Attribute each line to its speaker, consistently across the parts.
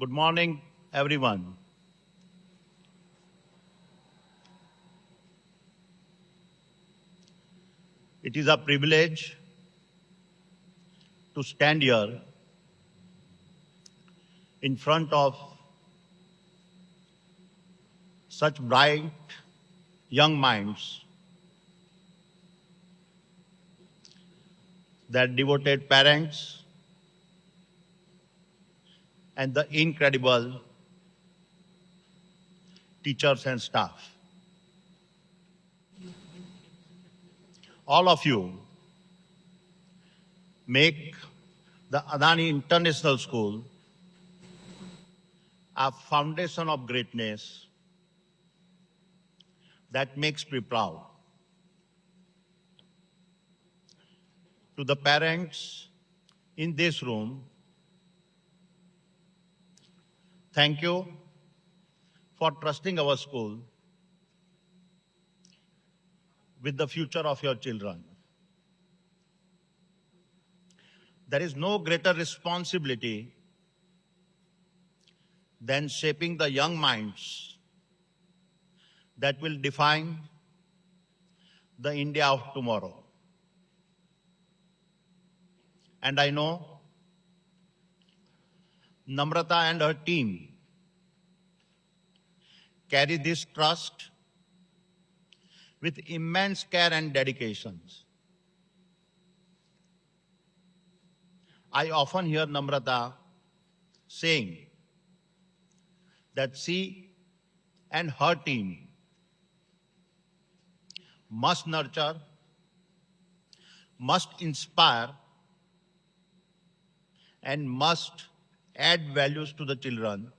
Speaker 1: Good morning, everyone. It is a privilege to stand here in front of such bright young minds that devoted parents and the incredible teachers and staff. All of you make the Adani International School a foundation of greatness that makes me proud. To the parents in this room, thank you for trusting our school with the future of your children. There is no greater responsibility than shaping the young minds that will define the India of tomorrow. And I know Namrata and her team carry this trust with immense care and dedication. I often hear Namrata saying that she and her team must nurture, must inspire, and must add values to the children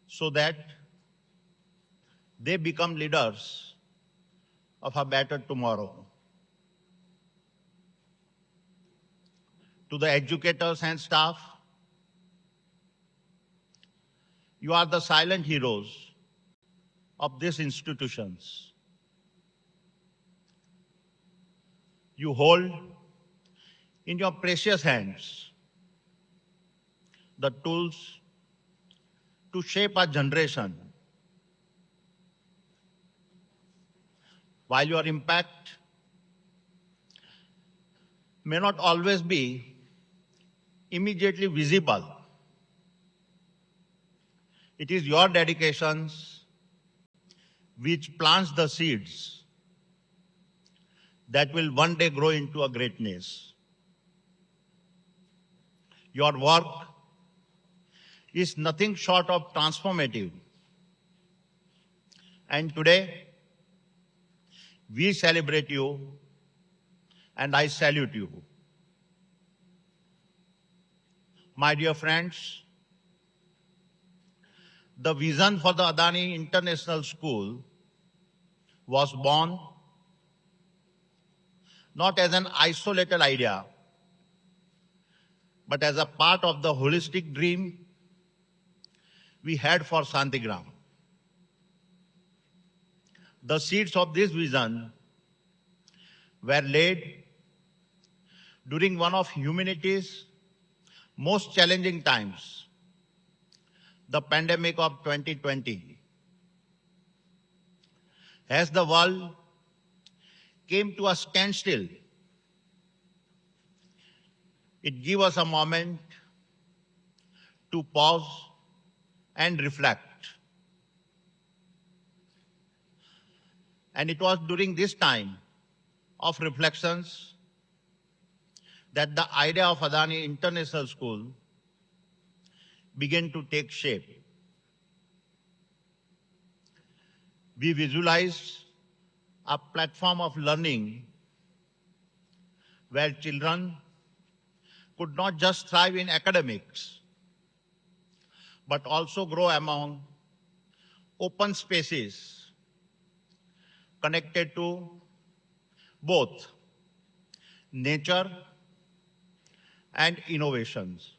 Speaker 1: so that they become leaders of a better tomorrow. To the educators and staff, you are the silent heroes of these institutions. You hold in your precious hands the tools to shape a generation. While your impact may not always be immediately visible, it is your dedications which plants the seeds that will one day grow into a greatness. Your work is nothing short of transformative. And today, we celebrate you and I salute you. My dear friends, the vision for the Adani International School was born not as an isolated idea, but as a part of the holistic dream we had for Shantigram. The seeds of this vision were laid during one of humanity's most challenging times, the pandemic of 2020. As the world came to a standstill, it gave us a moment to pause and reflect. And it was during this time of reflections that the idea of Adani International School began to take shape. We visualized a platform of learning where children could not just thrive in academics, but also grow among open spaces connected to both nature and innovations.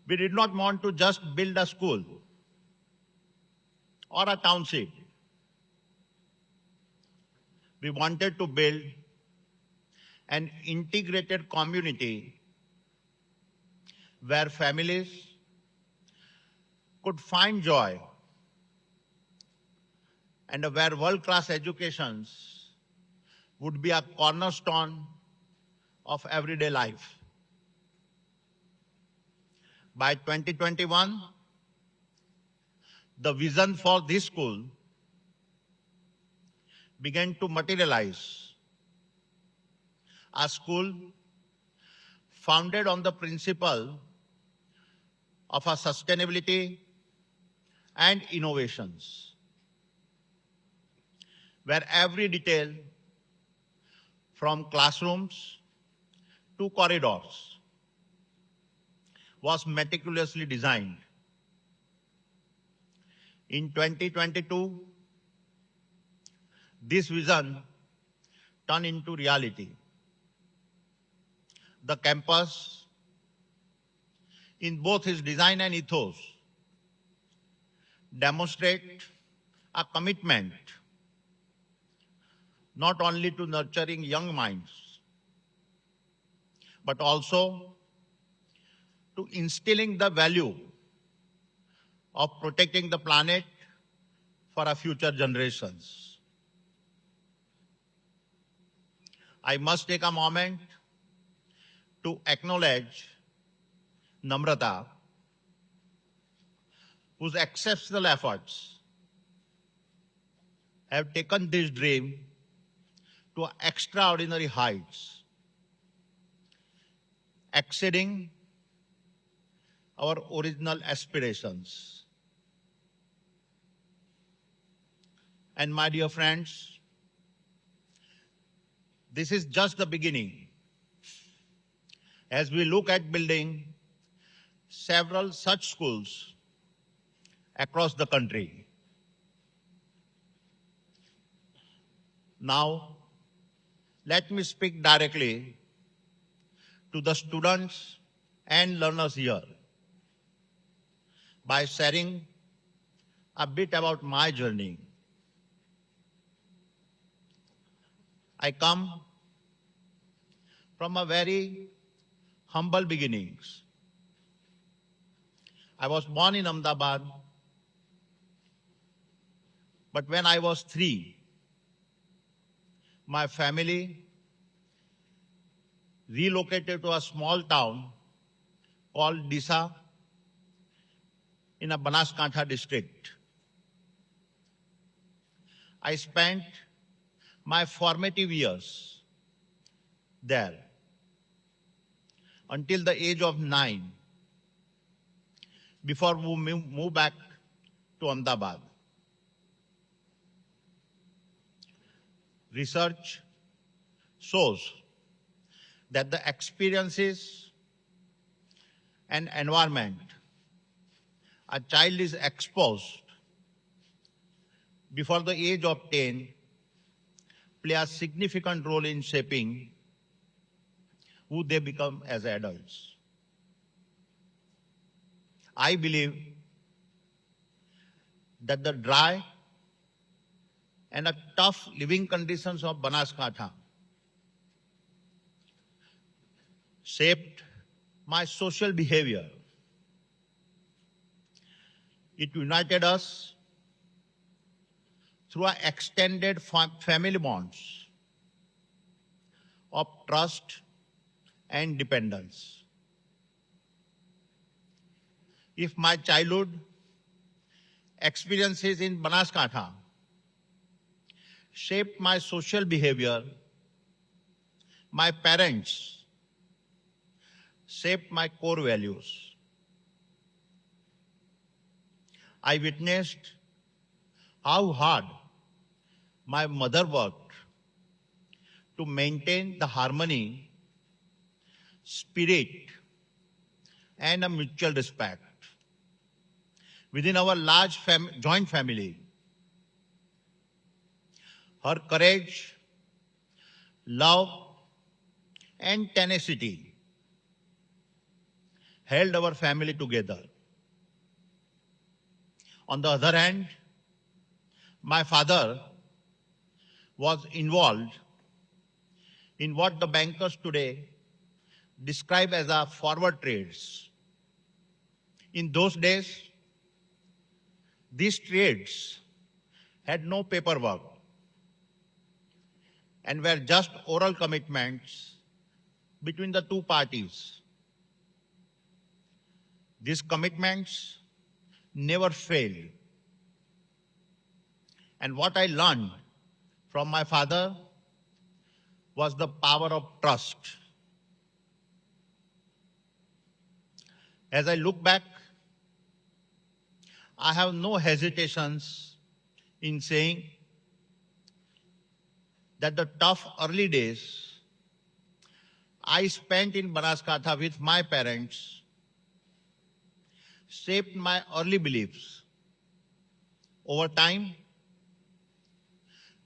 Speaker 1: We did not want to just build a school or a township. We wanted to build an integrated community where families could find joy and where world-class educations would be a cornerstone of everyday life. By 2021, the vision for this school began to materialize. A school founded on the principle of a sustainability and innovations, where every detail from classrooms to corridors was meticulously designed. In 2022, this vision turned into reality. The campus, in both its design and ethos, demonstrate a commitment not only to nurturing young minds, but also to instilling the value of protecting the planet for our future generations. I must take a moment to acknowledge Namrata, whose exceptional efforts have taken this dream to extraordinary heights, exceeding our original aspirations. And my dear friends, this is just the beginning. As we look at building several such schools across the country. Now, let me speak directly to the students and learners here by sharing a bit about my journey. I come from a very humble beginnings. I was born in Ahmedabad, but when I was 3, my family relocated to a small town called Disa in a Banaskantha district. I spent my formative years there until the age of 9 before we moved back to Ahmedabad. Research shows that the experiences and environment a child is exposed before the age of 10 play a significant role in shaping who they become as adults. I believe that the dry and tough living conditions of Banaskantha shaped my social behavior. It united us through our extended family bonds of trust and dependence. If my childhood experiences in Banaskantha shaped my social behavior, my parents shaped my core values. I witnessed how hard my mother worked to maintain the harmony, spirit, and a mutual respect within our large joint family. Her courage, love, and tenacity held our family together. On the other hand, my father was involved in what the bankers today describe as a forward trades, In those days, these trades had no paperwork and were just oral commitments between the two parties. These commitments never failed. And what I learned from my father was the power of trust. As I look back, I have no hesitations in saying that the tough early days I spent in Banaskantha with my parents shaped my early beliefs. Over time,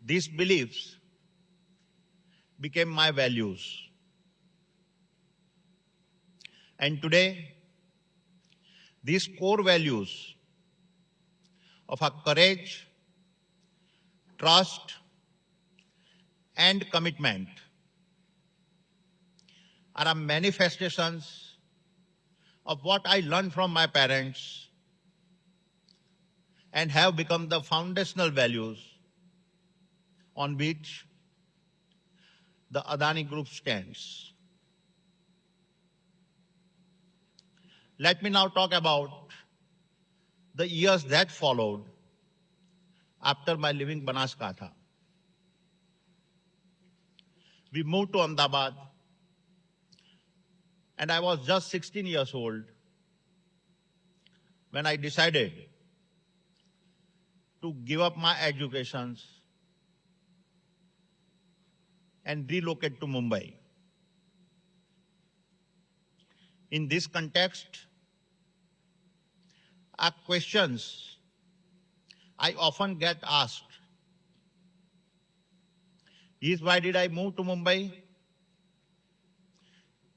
Speaker 1: these beliefs became my values. And today, these core values of our courage, trust, and commitment are manifestations of what I learned from my parents and have become the foundational values on which the Adani Group stands. Let me now talk about the years that followed after my leaving Banaskantha. We moved to Ahmedabad, and I was just 16 years old when I decided to give up my educations and relocate to Mumbai. In this context, are questions I often get asked. Is why did I move to Mumbai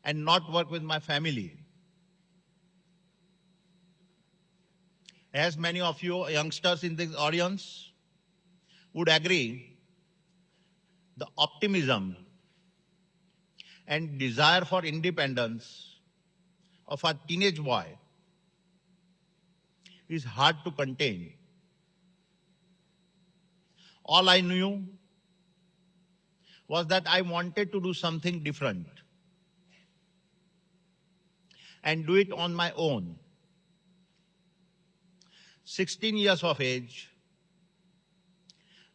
Speaker 1: and not work with my family? As many of you youngsters in this audience would agree, the optimism and desire for independence of a teenage boy is hard to contain. All I knew was that I wanted to do something different and do it on my own. 16 years of age,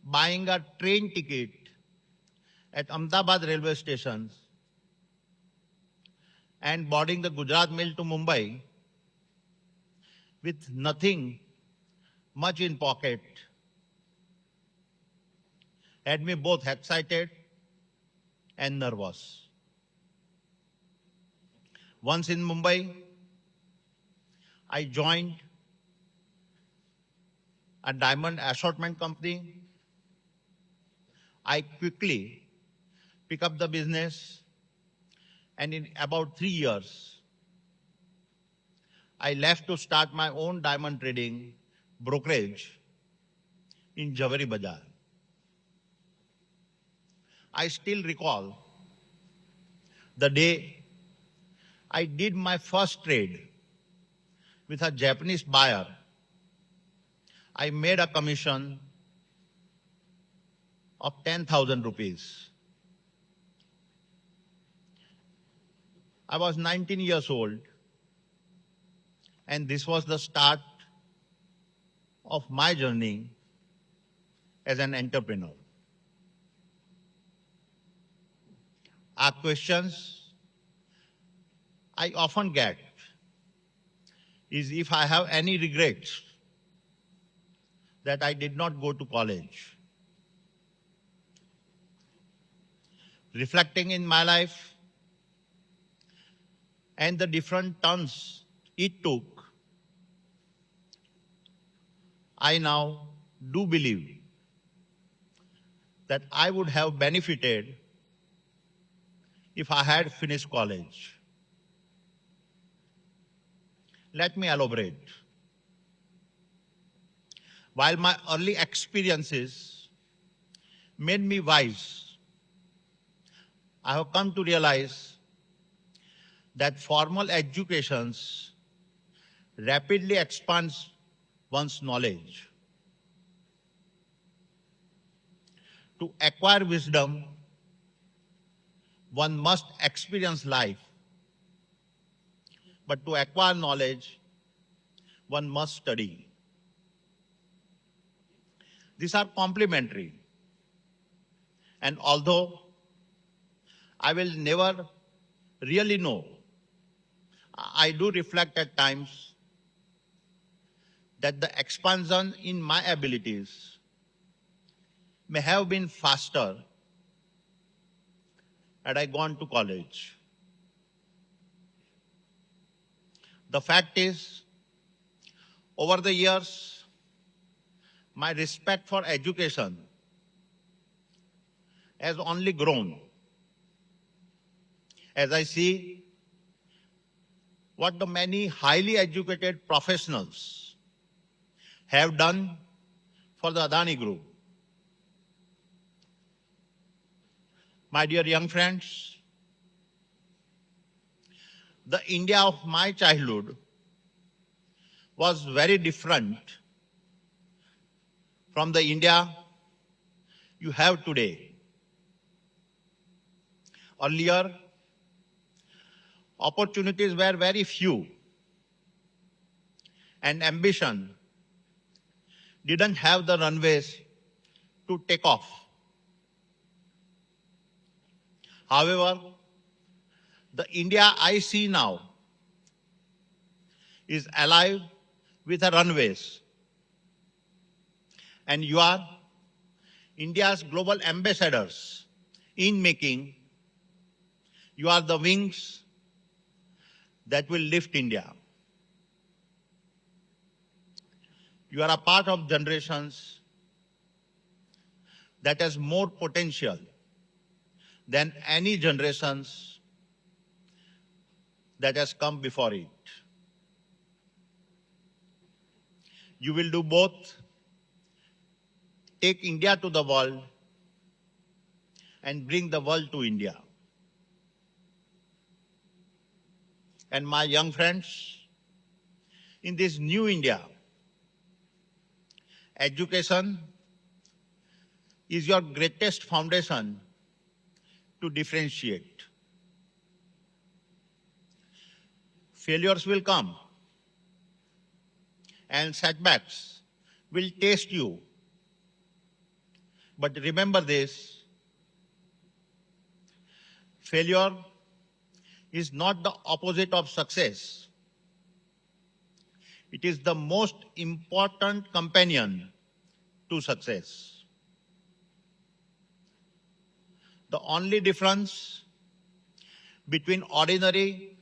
Speaker 1: buying a train ticket at Ahmedabad railway station and boarding the Gujarat Mail to Mumbai with nothing much in pocket had me both excited and nervous. Once in Mumbai, I joined a diamond assortment company. I quickly picked up the business, and in about 3 years, I left to start my own diamond trading brokerage in Jawari Bazaar. I still recall the day I did my first trade with a Japanese buyer. I made a commission of 10,000 rupees. I was 19 years old, and this was the start of my journey as an entrepreneur. Our questions I often get is if I have any regrets that I did not go to college. Reflecting in my life and the different turns it took, I now do believe that I would have benefited if I had finished college. Let me elaborate. While my early experiences made me wise, I have come to realize that formal educations rapidly expands one's knowledge. To acquire wisdom, one must experience life. But to acquire knowledge, one must study. These are complementary. And although I will never really know, I do reflect at times that the expansion in my abilities may have been faster had I gone to college. The fact is, over the years, my respect for education has only grown as I see what the many highly educated professionals have done for the Adani Group. My dear young friends, the India of my childhood was very different from the India you have today. Earlier, opportunities were very few, and ambition didn't have the runways to take off. However, the India I see now is alive with the runways, and you are India's global ambassadors in making. You are the wings that will lift India. You are a part of generations that has more potential than any generations that has come before it. You will do both, take India to the world and bring the world to India. And my young friends, in this new India, education is your greatest foundation to differentiate. Failures will come and setbacks will test you. But remember this, failure is not the opposite of success. It is the most important companion to success. The only difference between ordinary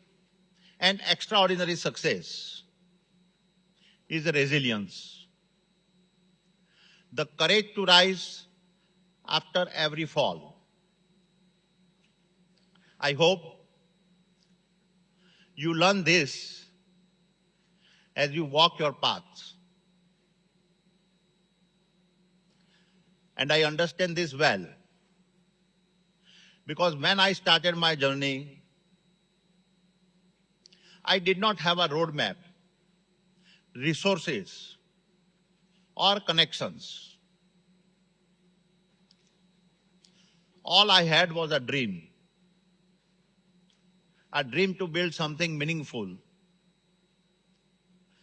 Speaker 1: and extraordinary success is resilience. The courage to rise after every fall. I hope you learn this as you walk your paths. And I understand this well, because when I started my journey, I did not have a roadmap, resources, or connections. All I had was a dream to build something meaningful,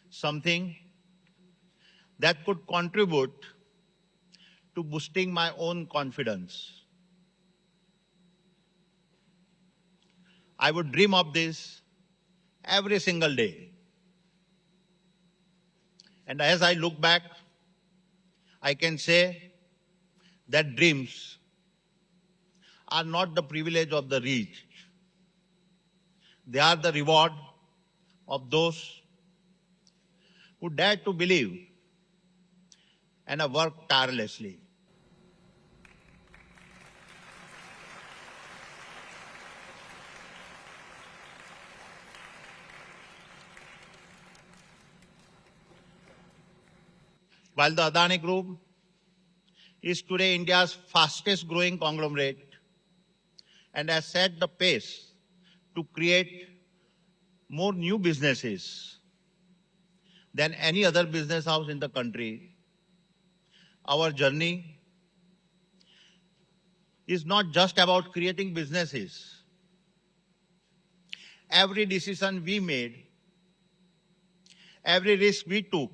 Speaker 1: something that could contribute to boosting my own confidence. I would dream of this every single day. And as I look back, I can say that dreams are not the privilege of the rich. They are the reward of those who dare to believe and have worked tirelessly. While the Adani Group is today India's fastest growing conglomerate and has set the pace to create more new businesses, than any other business house in the country, our journey is not just about creating businesses. Every decision we made, every risk we took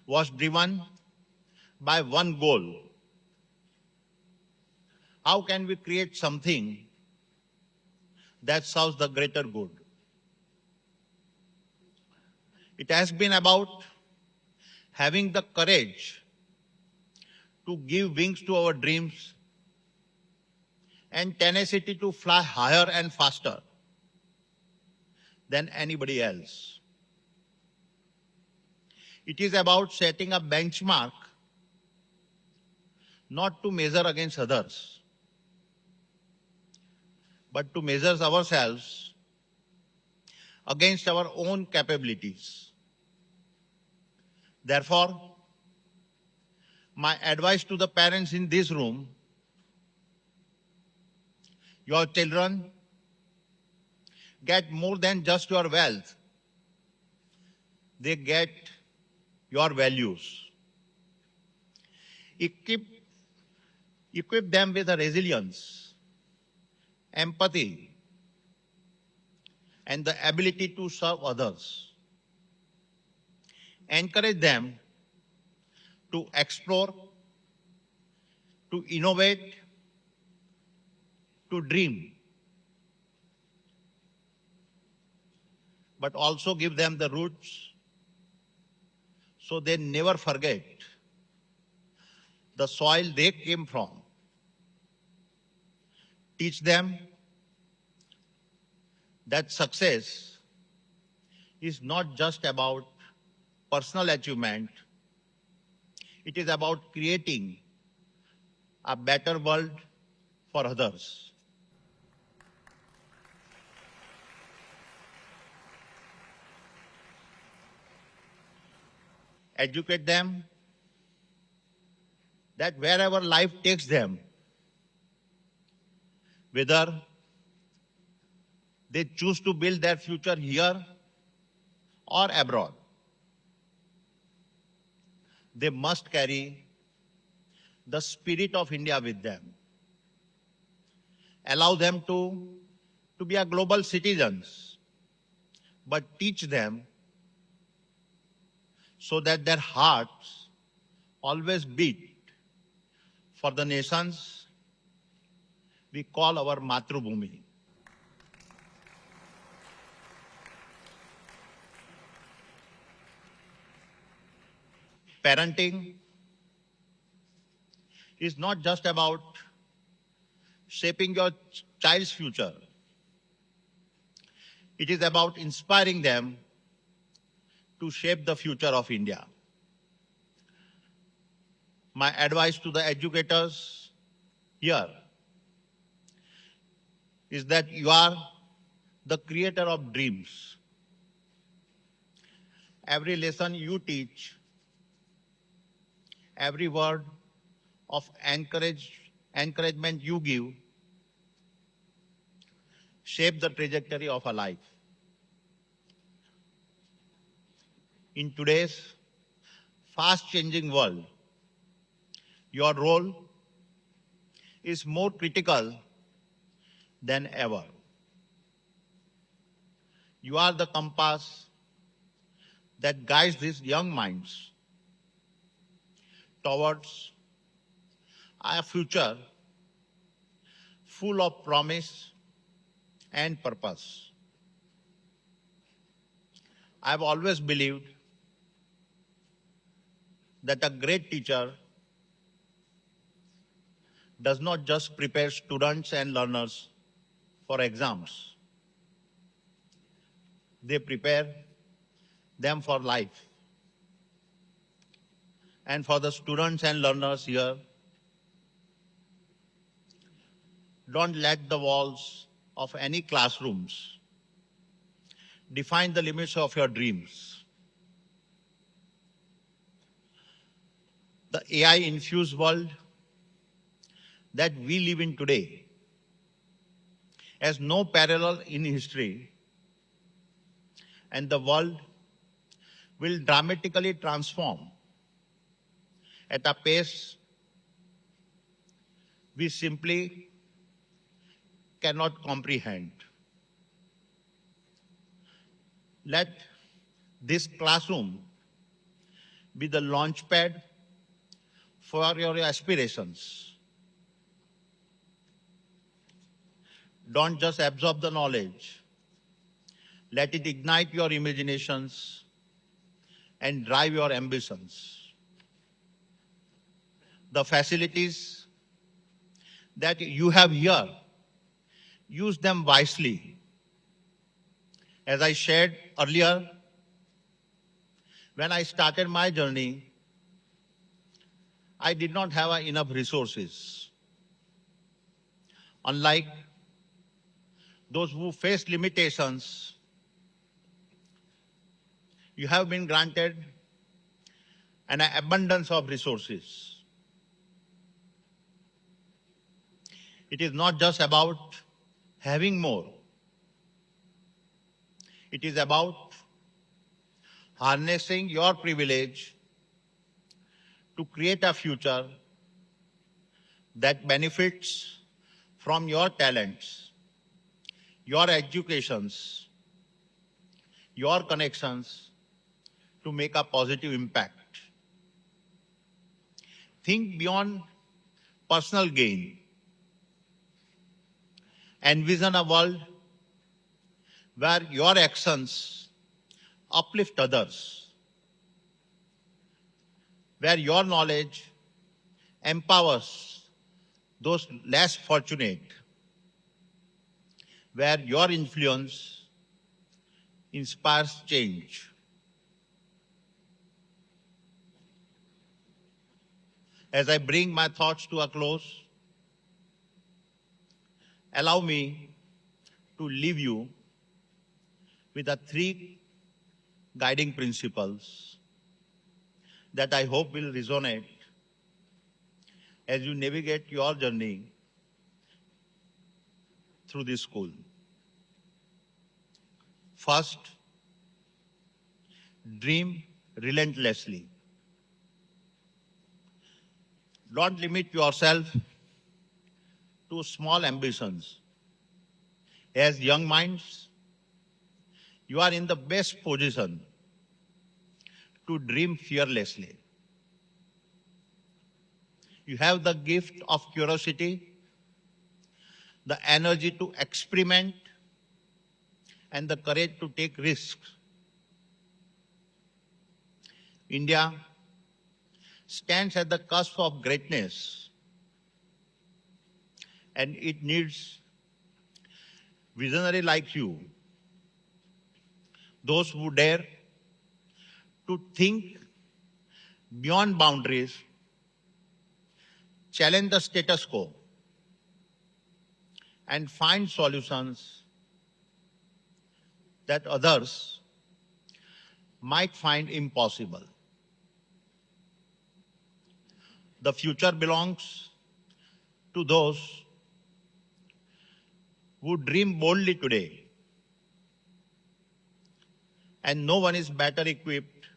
Speaker 1: was driven by one goal. How can we create something that serves the greater good? It has been about having the courage to give wings to our dreams and tenacity to fly higher and faster than anybody else. It is about setting a benchmark not to measure against others, but to measure ourselves against our own capabilities. Therefore, my advice to the parents in this room: your children get more than just your wealth. They get your values. Equip them with a resilience, empathy, and the ability to serve others. Encourage them to explore, to innovate, to dream, but also give them the roots so they never forget the soil they came from. Teach them that success is not just about personal achievement, it is about creating a better world for others. Educate them that wherever life takes them, whether they choose to build their future here or abroad, they must carry the spirit of India with them. Allow them to be a global citizens, but teach them so that their hearts always beat for the nations we call our Matrubhumi. Parenting is not just about shaping your child's future. It is about inspiring them to shape the future of India. My advice to the educators here is that you are the creator of dreams. Every lesson you teach, every word of encouragement you give, shape the trajectory of a life. In today's fast-changing world, your role is more critical than ever. You are the compass that guides these young minds towards a future full of promise and purpose. I've always believed that a great teacher does not just prepare students and learners for exams. They prepare them for life. And for the students and learners here, don't let the walls of any classrooms define the limits of your dreams. The AI-infused world that we live in today has no parallel in history, and the world will dramatically transform at a pace we simply cannot comprehend. Let this classroom be the launchpad for your aspirations. Don't just absorb the knowledge. Let it ignite your imaginations and drive your ambitions. The facilities that you have here, use them wisely. As I shared earlier, when I started my journey, I did not have enough resources. Unlike those who face limitations, you have been granted an abundance of resources. It is not just about having more. It is about harnessing your privilege to create a future that benefits from your talents, your educations, your connections to make a positive impact. Think beyond personal gain. Envision a world where your actions uplift others, where your knowledge empowers those less fortunate, where your influence inspires change. As I bring my thoughts to a close, allow me to leave you with the three guiding principles that I hope will resonate as you navigate your journey through this school. First, dream relentlessly. Don't limit yourself to small ambitions. As young minds, you are in the best position to dream fearlessly. You have the gift of curiosity, the energy to experiment, and the courage to take risks. India stands at the cusp of greatness, and it needs visionaries like you, those who dare to think beyond boundaries, challenge the status quo, and find solutions that others might find impossible. The future belongs to those who dream boldly today, and no one is better equipped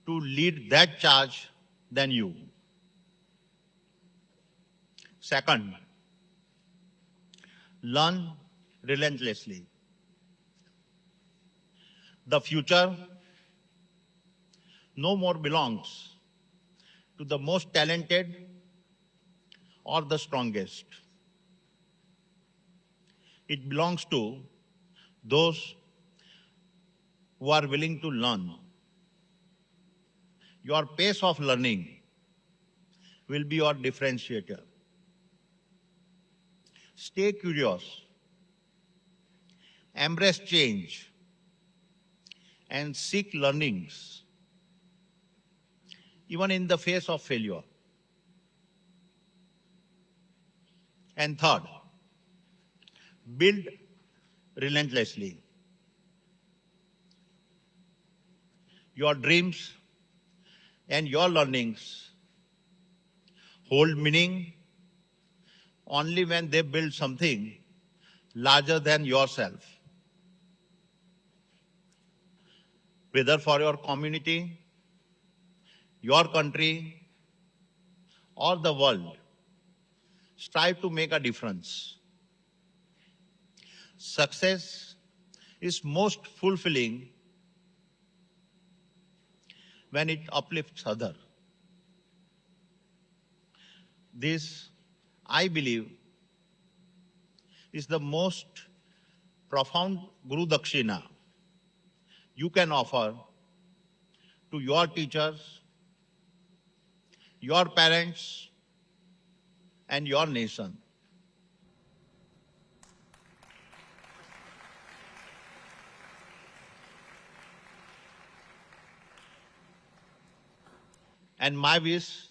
Speaker 1: to lead that charge than you. Second, learn relentlessly. The future no more belongs to the most talented or the strongest. It belongs to those who are willing to learn. Your pace of learning will be your differentiator. Stay curious, embrace change, and seek learnings, even in the face of failure. And third, build relentlessly. Your dreams and your learnings hold meaning only when they build something larger than yourself. whether for your community, your country, or the world. Strive to make a difference. Success is most fulfilling when it uplifts others. This, I believe, is the most profound Guru Dakshina you can offer to your teachers, your parents, and your nation. And my wish,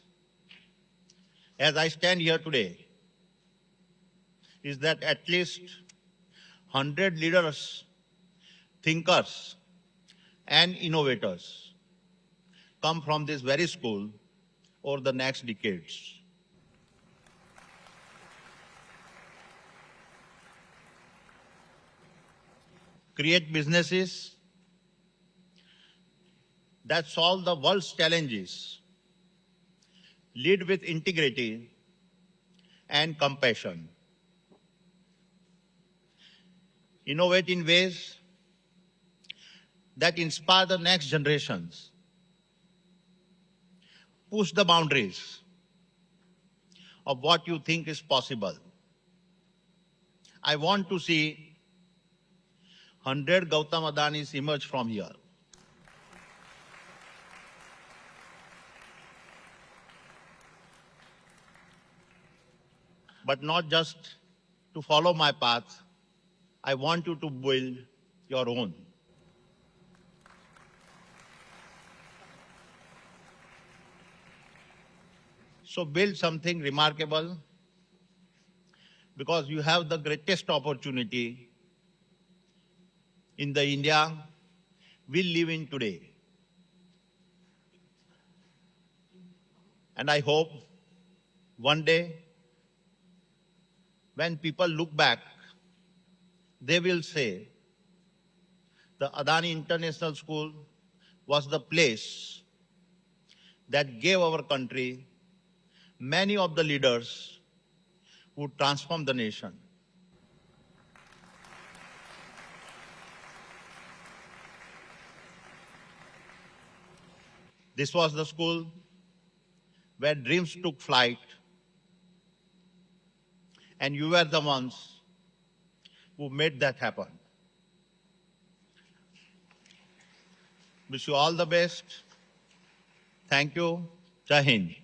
Speaker 1: as I stand here today, is that at least 100 leaders, thinkers, and innovators come from this very school over the next decades. Create businesses that solve the world's challenges, lead with integrity and compassion, innovate in ways that inspire the next generations, push the boundaries of what you think is possible. I want to see 100 Gautam Adanis emerge from here. But not just to follow my path, I want you to build your own. So build something remarkable because you have the greatest opportunity in the India we live in today. And I hope one day when people look back, they will say the Adani International School was the place that gave our country many of the leaders who transformed the nation. This was the school where dreams took flight, and you were the ones who made that happen. Wish you all the best. Thank you. Jai Hind.